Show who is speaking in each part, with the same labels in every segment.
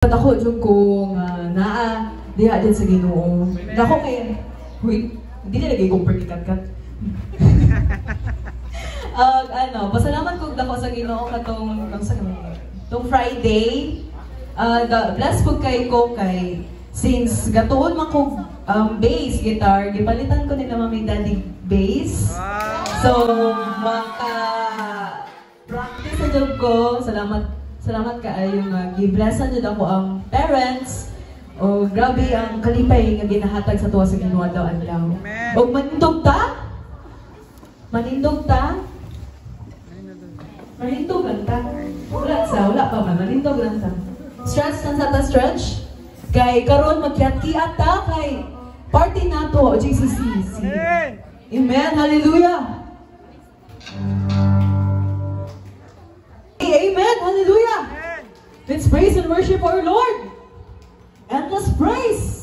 Speaker 1: Ako dyan ko nga naa diha din sa Ginoo. Ako kay huy, hindi nilagay kong pertikat-kat. Pasalamat ko dako sa Ginoo katong tong Friday. Bless po kay ko kay since gatuon man ko bass guitar, gipalitan ko ni na Mami Daddy bass. So maka practice sa job ko. Salamat kaayo nga gi-blessan jud ako ang parents. O grabe ang kalipay nga ginahatag sa tuwa sa Ginoo daw adlaw. Og manindog ta? Manindog ta? Manindog lang ta? Wala pa man, manindog lang ta. Stretch lang sa ta, stretch. Kay karon magkiat-kiat ta kay party nato o JCC. Amen, hallelujah. Amen, hallelujah. Let's praise and worship our Lord. Endless praise.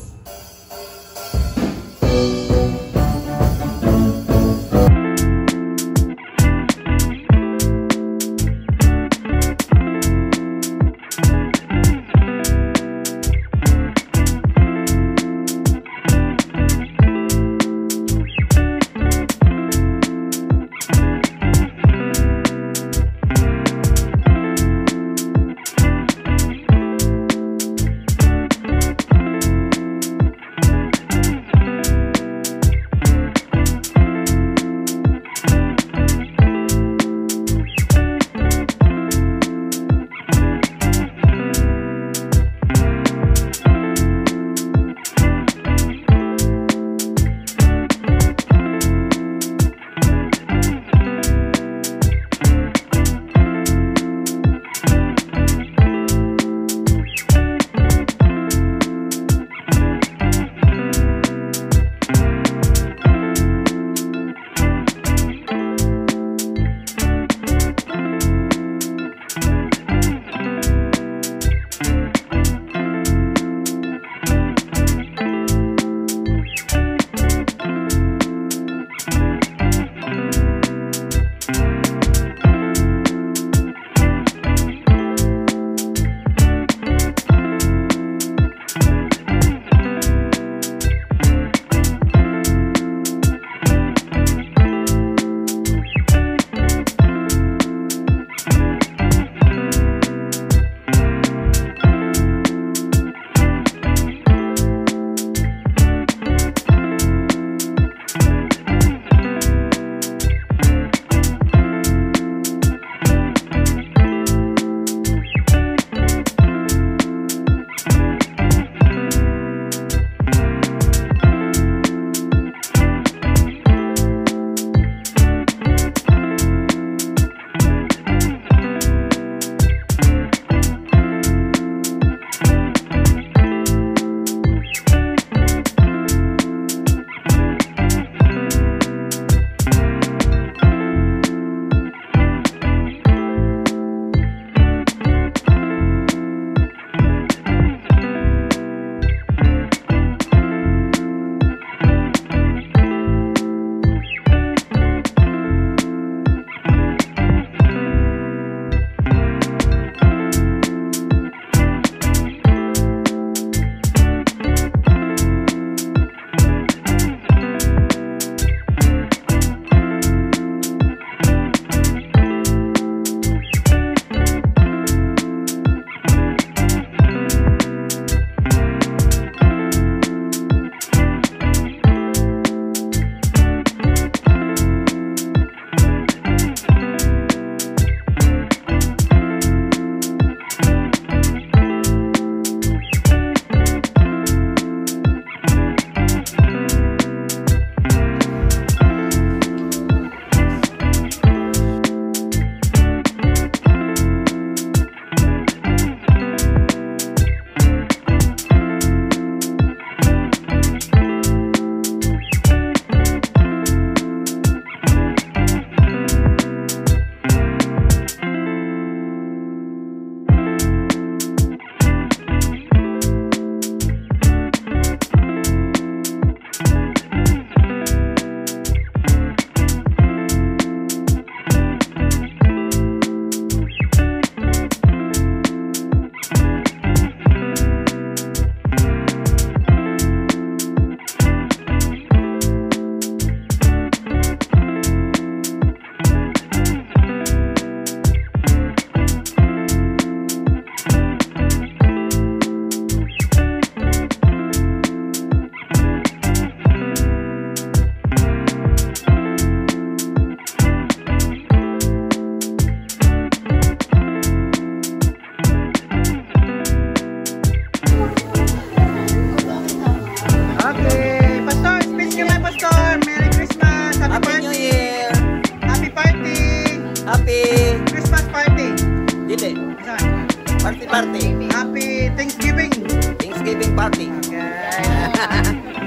Speaker 2: party.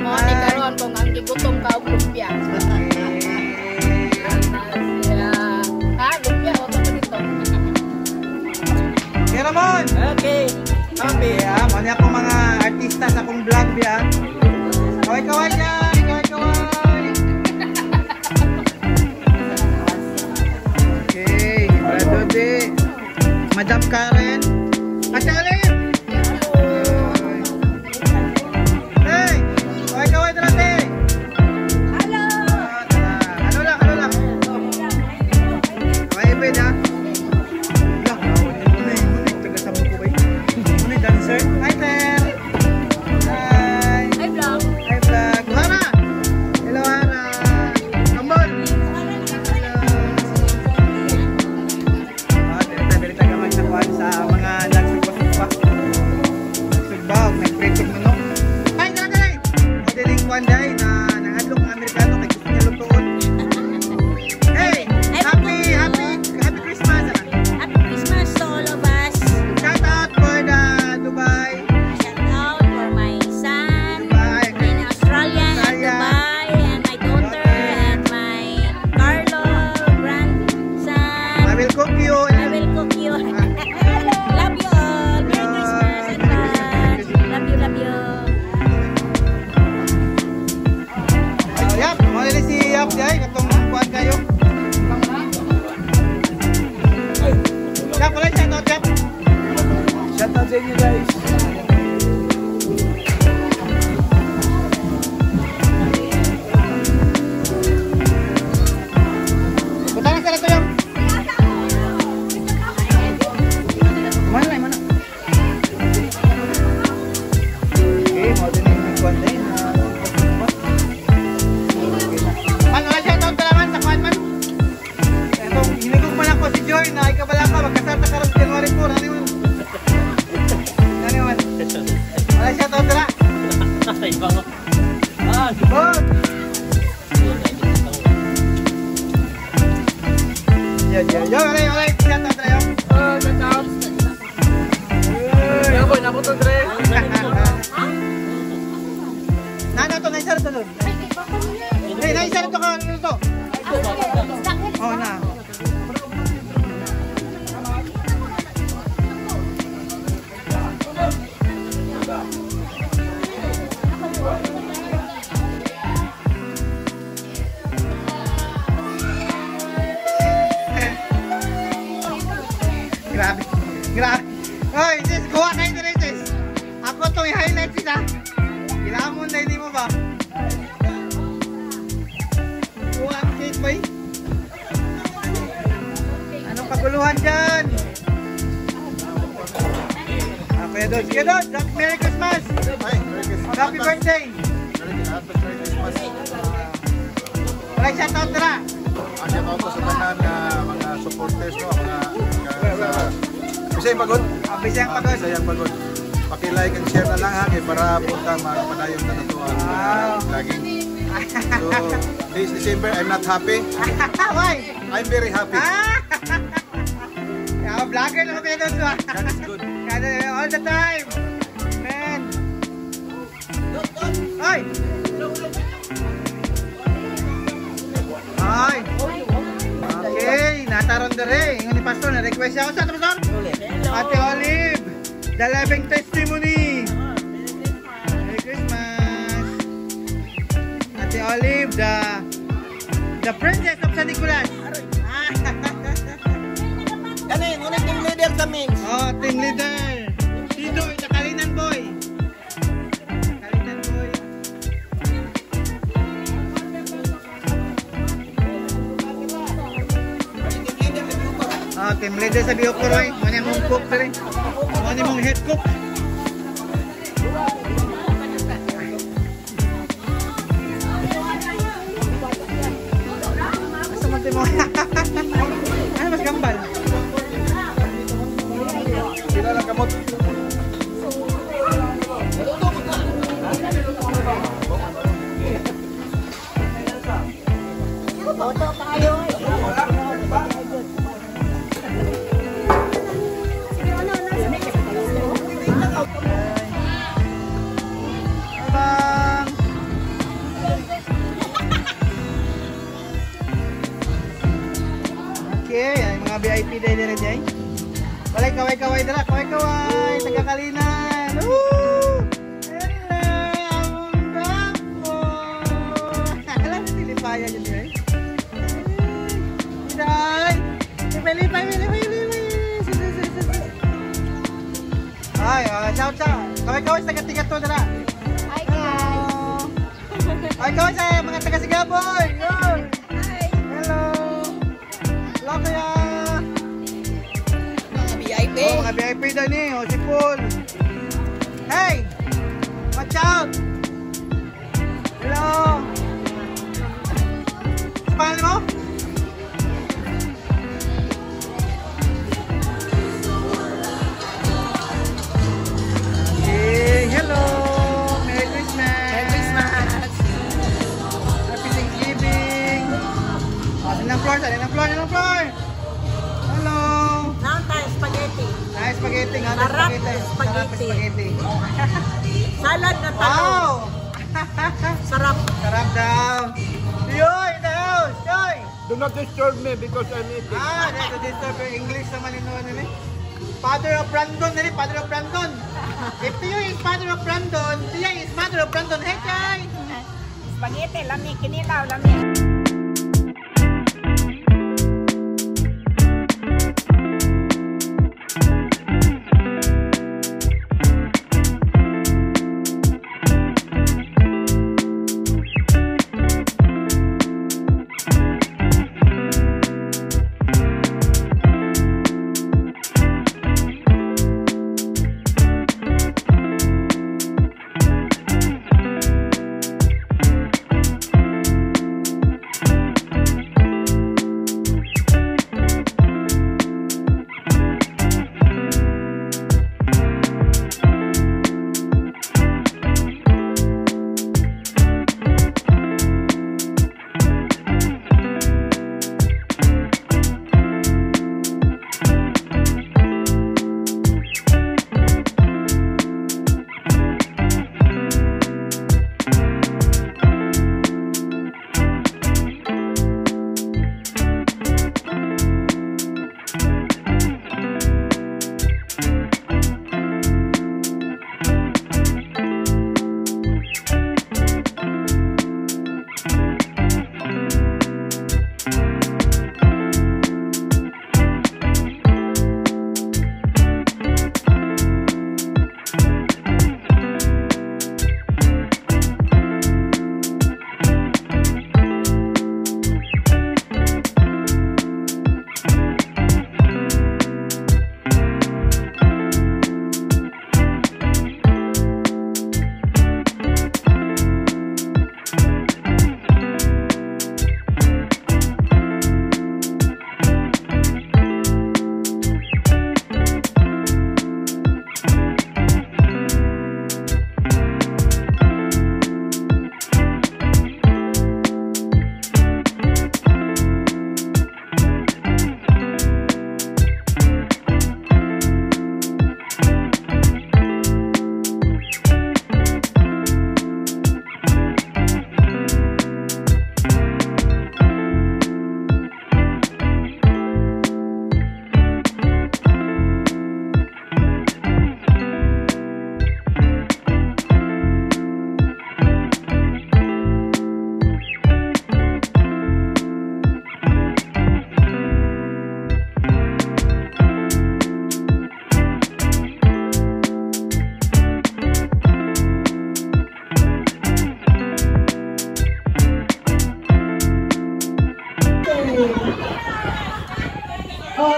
Speaker 3: Mo ni karon kung ang gigutom ka og lumpia. Ha, lumpia o to dito.
Speaker 4: Okay, Ramon!
Speaker 2: Okay.
Speaker 4: Happy, ha? Mali ako mga artista sa akong vlog, ha? Kaway-kaway dyan! Kaway-kaway! Okay, Brado D. Madam Karen. Ate Alin! Hey! Kaway-kaway dyan, ate!
Speaker 3: Hello.
Speaker 4: Ano lang? Kaway-ibig, ha? Dancer. Hi, Ter! Hi!
Speaker 3: Hi vlog.
Speaker 4: Hi, vlog! Hara! Hello, Hara! Kambol! Hello! Dirita gamay sa kuhan sa mga nagsugba-sugba. Nagsugba, nagpritog manok. Hi, Nanay! Madaling kuhan dahil na nangadlong Amerikano kay gusto niya lutoon. Hey! Happy Christmas!
Speaker 3: Happy Christmas to all of us.
Speaker 4: Shout out for the Dubai.
Speaker 3: Shout out for my son
Speaker 4: Dubai.
Speaker 3: in Australia and Dubai, and my daughter and my Carlo grandson.
Speaker 4: I will cook you.
Speaker 3: I will cook you. Love you all. Merry Christmas and advance. Love you.
Speaker 4: Yap, mau ini si Yap jay, katong kuat kayo. Yap, wala siya, not Yap.
Speaker 2: Shout out sa inyo guys.
Speaker 4: Punta na sila to Yap. Mana? Okay, mau din yung kuat na yun. Man, wala siya itong talaman sa kuat man. Itong hinigog man ako si Joy na ikabala ka, magkasal na karoon January 4. Ano yun? Wala siya itong tala. Subot! Yo, wala. Siya itong tala yun.
Speaker 2: Nabutong Dre.
Speaker 4: Nana to, naisara to nun. Hey, naisara to ka, ano to? Oh, na. Grabe. Hoy, sis, kuha kayo na rin, sis. Ako itong i-highlight sila. Kailangan mo na, hindi mo ba? Kuha ang cake ba eh? Anong kaguluhan dyan? Kuya Dodge. Kuya Dodge, Merry Christmas!
Speaker 5: Hi, Merry Christmas.
Speaker 4: Happy birthday!
Speaker 5: Merry Christmas.
Speaker 4: Wala shoutout na.
Speaker 5: Shout out sa tanan na mga supporters no, mga Bisayang Pagod.
Speaker 4: Bisayang Pagod.
Speaker 5: Bisayang Pagod. Paki-like and share na lang ha kay para punta mapadayon na nato ang vlogging. So, this December I'm not happy.
Speaker 4: Why?
Speaker 5: I'm very happy.
Speaker 4: Vlogger na Kuya Dodge.
Speaker 5: That is good.
Speaker 4: All the time. Man. Ay! Ay! Okay, nataron na rin. Yung ni Pastor, na-request siya ako sa Pastor? Ate Olive, the living testimony. Merry Christmas. Ate Olive, the princess of San Nicolas.
Speaker 2: Kani, ngunit team leader kami.
Speaker 4: Oh, team leader. Tito, the Kalinan boy. Kalinan boy. Oh, team leader sa Bioko Roy. Muna mong cook na rin. Muna mong head cook. Basta mo mo. Ano mas gambal?
Speaker 5: Sila lang kamot.
Speaker 3: Boto kayo.
Speaker 4: Mga VIP dahil rin dyan. Walay kaway-kaway dala. Kaway-kaway. Tagakalinan. Woo! Hello! Ang gapo! Alam na tilipaya yun eh. Day! Lipay! Ay, shout. Kaway-kaway sa taga-tigat to dala.
Speaker 3: Hi guys!
Speaker 4: Ay, kaway sa mga taga-Sigaboy! Yun! Hello! Hello kaya!
Speaker 3: VIP!
Speaker 4: Oh, mga VIP daw ni, oh, si Paul. Hey! Watch out! Hello! Sa pangalan mo? Okay, hello! Merry Christmas!
Speaker 3: Merry Christmas!
Speaker 4: Happy Thanksgiving! Oh, sinang floor? Hello!
Speaker 3: Naon tayo, spaghetti.
Speaker 4: Nice spaghetti nga.
Speaker 3: Sarap
Speaker 4: Sarap spaghetti.
Speaker 3: Salad na
Speaker 4: Wow!
Speaker 3: Sarap.
Speaker 4: Sarap daw. Yoy, in the house! Yoy!
Speaker 2: Do not disturb me because I'm eating.
Speaker 4: Dito disturb yung English naman ino nila. Father of Brandon nila, Father of Brandon. If Tiyo is Father of Brandon, Tiya is Mother of Brandon. Hey, Chay!
Speaker 3: Spaghetti, lami, kinilaw, lami.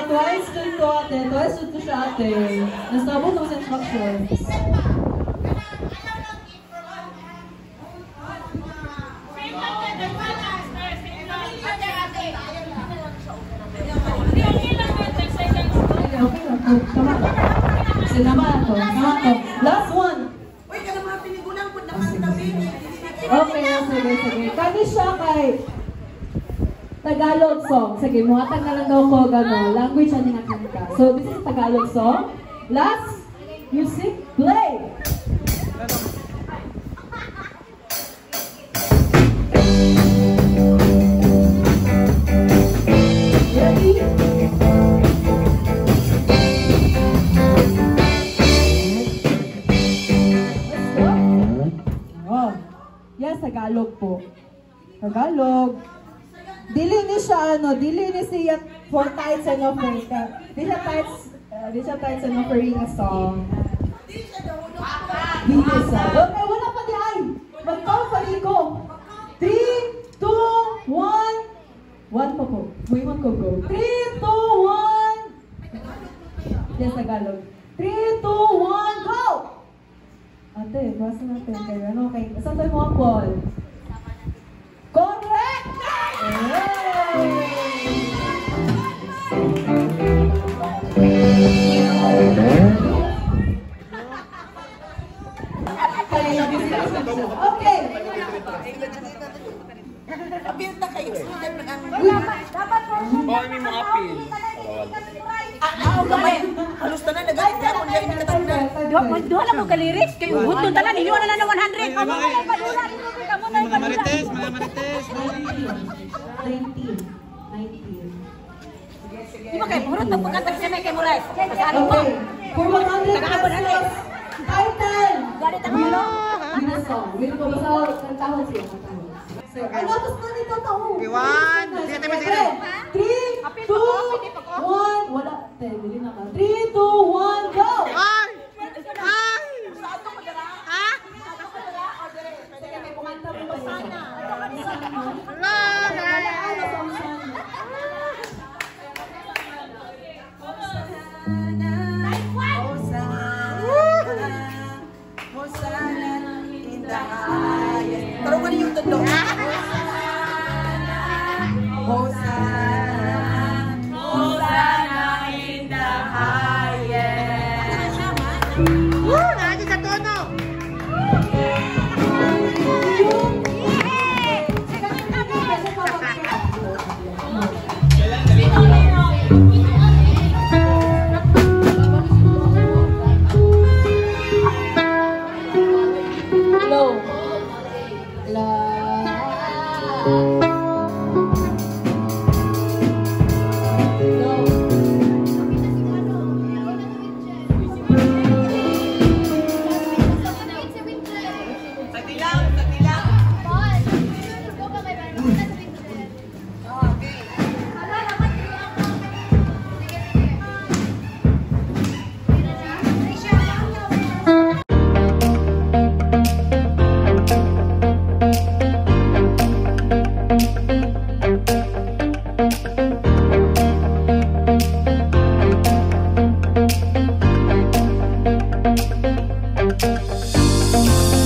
Speaker 1: Twice dun to ate, twice dun to siya ate. Nasabot ako sa instructions. Okay lang. Tama. Sinama to. Last one.
Speaker 3: Uy, ka naman pinigulang po naman tabi.
Speaker 1: Okay, sige. Kani siya kay Tagalog song. Sige, muhatag na lang daw ko gano. Language na nga kanta. So, this is Tagalog song. Last, music, play! Ready? Tagalog po. Tagalog. Dili ni siya siya for tights and offering. Di siya tights and offering a song. Dili siya. Okay, wala pa di ay. Mag-count pa rin ko. 3, 2, 1. 1 pa po. Buiwan ko go. 3, 2, 1. Yes, Tagalog. 3, 2, 1, go! Ate, basa natin kayo. Ano kay? Saan tayo mga ball? Correct! Okay.
Speaker 6: Appeal na kayo.
Speaker 3: Dapat po.
Speaker 2: Bawal mo appeal.
Speaker 6: Halos na nagalit na ako dahil nakatanda.
Speaker 3: Duha lang mo ka-lyrics. Kayo hutun tanan. Iniwan na ng 100. Kamu na yung padula. Kamu na yung
Speaker 4: Mga marites, mga marites.
Speaker 1: 19.
Speaker 3: Di ba kayo? Murot na pagkatag siya may kay Moraes. Kasano mo?
Speaker 1: Okay. For 100 pesos. Title!
Speaker 3: Galit ang ulo.
Speaker 1: Hindi song. Will ko basta kantahon siya. Ano tapos na nito tao?
Speaker 4: Okay, 1. Sige, tayo, sige.
Speaker 1: 3, 2, 1. Wala. Dili na ka. 3, 2, 1, go!
Speaker 4: Ay! Ay! Ha?
Speaker 6: Tarungan niyo yung tundok.
Speaker 4: Lagi sa tono!
Speaker 1: Low. La.
Speaker 7: Thank